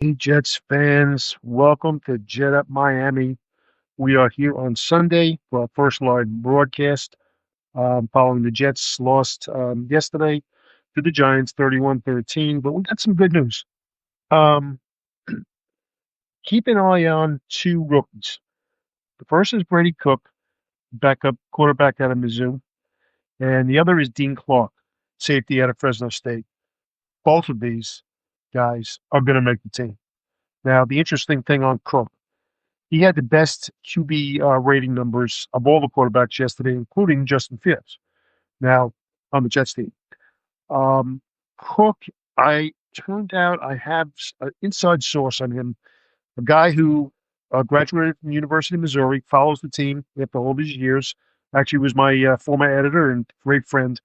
Hey, Jets fans, welcome to Jet Up Miami. We are here on Sunday for our first live broadcast following the Jets lost yesterday to the Giants 31-13. But we got some good news. Um, keep an eye on two rookies. The first is Brady Cook, backup quarterback out of Mizzou, and the other is Dean Clark, safety out of Fresno State. Both of these guys are going to make the team. Now, the interesting thing on Cook, he had the best QB rating numbers of all the quarterbacks yesterday, including Justin Fields. Now on the Jets team, um, Cook, I turned out I have an inside source on him, a guy who graduated from the University of Missouri, follows the team after all these years. Actually, was my former editor and great friend.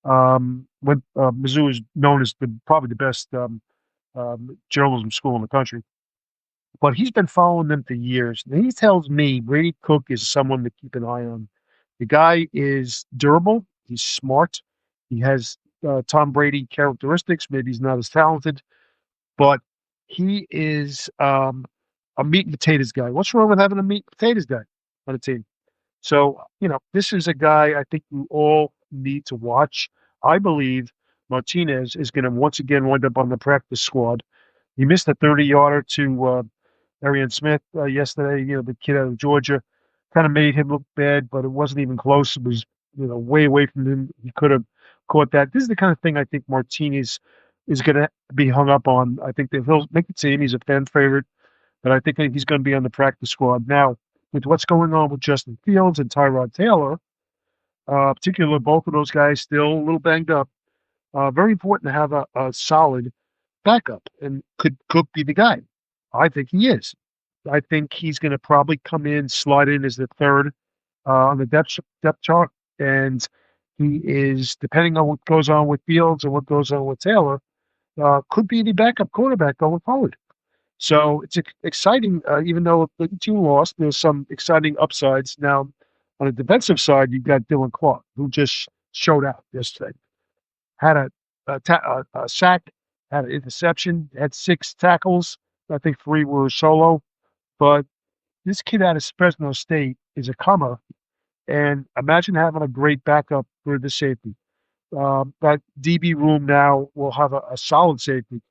When Mizzou is known as probably the best journalism school in the country. But he's been following them for years. And he tells me Brady Cook is someone to keep an eye on. The guy is durable. He's smart. He has Tom Brady characteristics. Maybe he's not as talented, but he is a meat and potatoes guy. What's wrong with having a meat and potatoes guy on a team? So, this is a guy I think we all need to watch. I believe Martinez is going to once again wind up on the practice squad. He missed a 30-yarder to Arian Smith yesterday. The kid out of Georgia kind of made him look bad, but it wasn't even close. It was, way away from him. He could have caught that. This is the kind of thing I think Martinez is going to be hung up on. I think that he'll make the team. He's a fan favorite, but I think that he's going to be on the practice squad. Now, with what's going on with Justin Fields and Tyrod Taylor, particularly both of those guys still a little banged up, very important to have a solid backup. And could Cook be the guy? I think he is. I think he's going to probably come in, slide in as the third on the depth chart, and he is, depending on what goes on with Fields and what goes on with Taylor, could be the backup quarterback going forward. So it's exciting, even though the team lost, there's some exciting upsides. Now, on the defensive side, you've got Dylan Clark, who just showed out yesterday. Had a sack, had an interception, had six tackles. I think three were solo. But this kid out of Fresno State is a comer. And imagine having a great backup for the safety. That DB room now will have a solid safety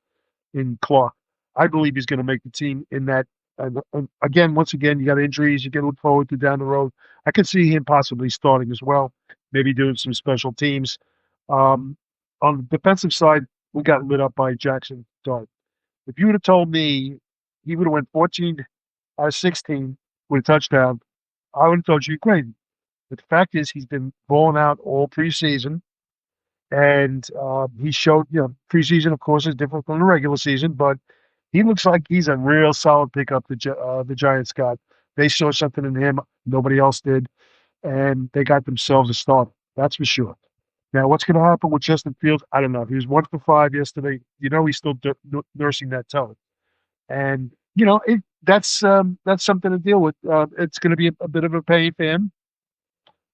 in Clark. I believe he's going to make the team in that. And again, once again, you got injuries you can look forward to down the road. I could see him possibly starting as well, maybe doing some special teams. Um, on the defensive side, we got lit up by Jackson Dart. If you would have told me he would have went 14 out of 16 with a touchdown, I would have told you crazy. But the fact is, he's been balling out all preseason. And he showed, preseason, of course, is different from the regular season, but he looks like he's a real solid pickup the Giants got. They saw something in him nobody else did, and they got themselves a start. That's for sure. Now, what's going to happen with Justin Fields? I don't know. He was 1 for 5 yesterday. He's still nursing that toe, and that's something to deal with. It's going to be a bit of a pain for him,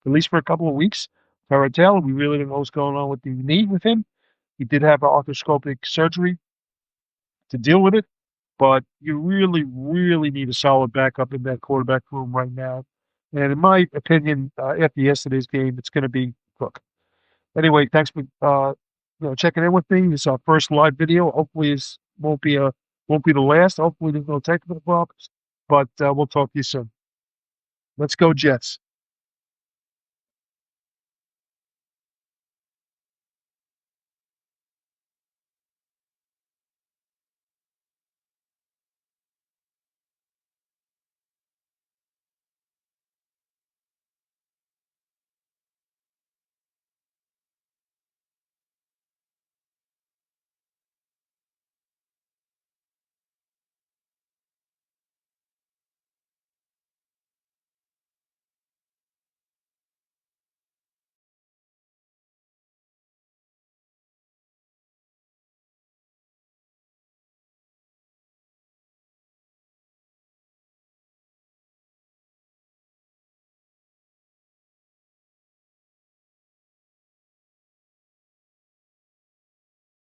at least for a couple of weeks. Tyrod Taylor, we really don't know what's going on with the knee with him. He did have arthroscopic surgery to deal with it, but you really, really need a solid backup in that quarterback room right now. And in my opinion, after yesterday's game, it's going to be Cook. Anyway, thanks for checking in with me. It's our first live video. Hopefully, it won't be the last. Hopefully, there's no technical problems. But we'll talk to you soon. Let's go, Jets.